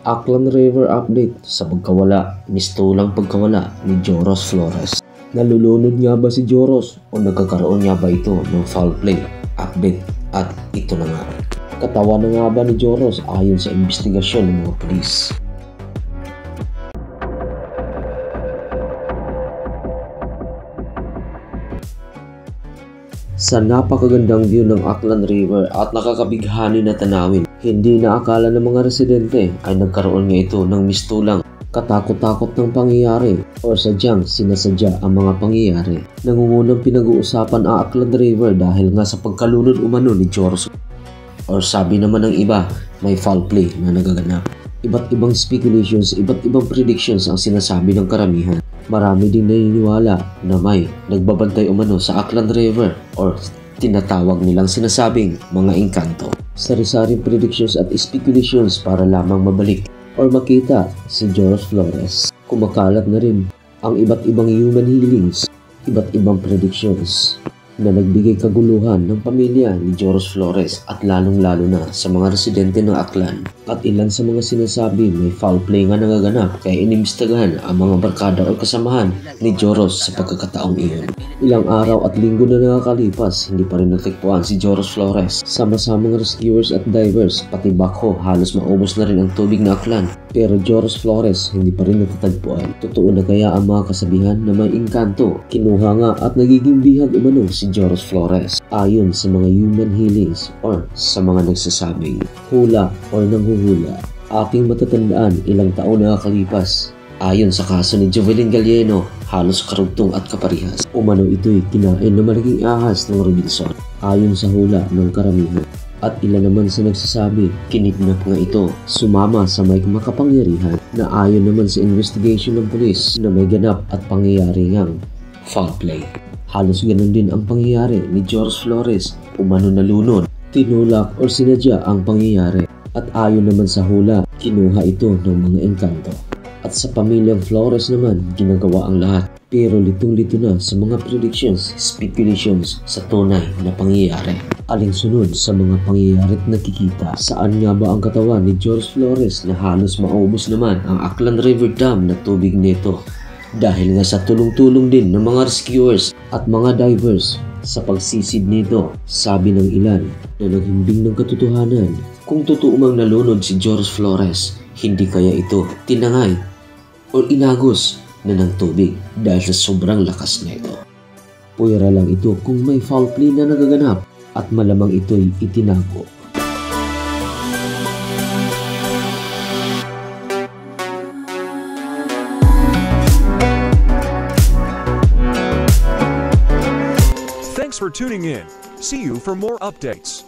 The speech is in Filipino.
Aklan River update sa pagkawala, mistulang pagkawala ni Joros Flores. Nalulunod nga ba si Joros o nagkakaroon nga ba ito ng foul play? Update at ito na nga. Katawan na nga ba ni Joros ayon sa investigasyon ng mga pulis? Sa napakagandang view ng Aklan River at nakakabighani na tanawin, hindi na akala ng mga residente ay nagkaroon nga ito ng mistulang katakot-takot ng pangyayari o sadyang sinasadya ang mga pangyayari. Nangungunang pinag-uusapan ang Aklan River dahil nga sa pagkalunod umano ni Joros. Or sabi naman ng iba, may foul play na nagaganap. Iba't ibang speculations, iba't ibang predictions ang sinasabi ng karamihan. Marami ding naniniwala na may nagbabantay umano sa Aklan River or tinatawag nilang sinasabing mga engkanto. Sari-saring predictions at speculations para lamang mabalik or makita si Joros Flores. Kumakalat na rin ang iba't ibang human healings, iba't ibang predictions na nagbigay kaguluhan ng pamilya ni Joros Flores at lalong-lalo na sa mga residente ng Aklan. At ilan sa mga sinasabi may foul play nga nagaganap kaya inimbestigahan ang mga barkada o kasamahan ni Joros sa pagkakataong iyon. Ilang araw at linggo na nakakalipas, hindi pa rin natikpuan si Joros Flores. Sama-samang rescuers at divers, pati backhoe, halos maubos na rin ang tubig na Aklan. Pero Joros Flores hindi pa rin natatagpuan. Totoo na kaya ang mga kasabihan na may engkanto? Kinuha nga at nagiging bihag umano si Joros Flores ayon sa mga human healings or sa mga nagsasabing hula or nanghuhula. Ating matatandaan ilang taon na nakakalipas. Ayon sa kaso ni Jovelyn Galieno, halos karugtong at kaparihas. Umano ito'y kinain na malaking ahas ng Robinson ayon sa hula ng karamihan. At ilan naman sa nagsasabi, kinidnap nga ito, sumama sa may makapangyarihan na ayon naman sa investigation ng pulis na may ganap at pangyayari ngang foul play. Halos ganun din ang pangyayari ni Joros Flores, umano nalunod, tinulak o sinadya ang pangyayari. At ayon naman sa hula, kinuha ito ng mga engkanto. At sa pamilyang Flores naman, ginagawa ang lahat. Pero litong-lito na sa mga predictions, speculations sa tunay na pangyayari. Alinsunod sa mga pangyayarit nakikita, saan nga ba ang katawan ni Joros Flores na halos maubos naman ang Aklan River Dam na tubig nito? Dahil nga sa tulong-tulong din ng mga rescuers at mga divers sa pagsisid nito, sabi ng ilan na naghimbing ng katotohanan. Kung totoo mang nalunod si Joros Flores, hindi kaya ito tinangay o inagos na ng tubig dahil sa sobrang lakas na ito. Puwera lang ito kung may foul play na nagaganap at malamang ito'y itinago. Thanks for tuning in. See you for more updates.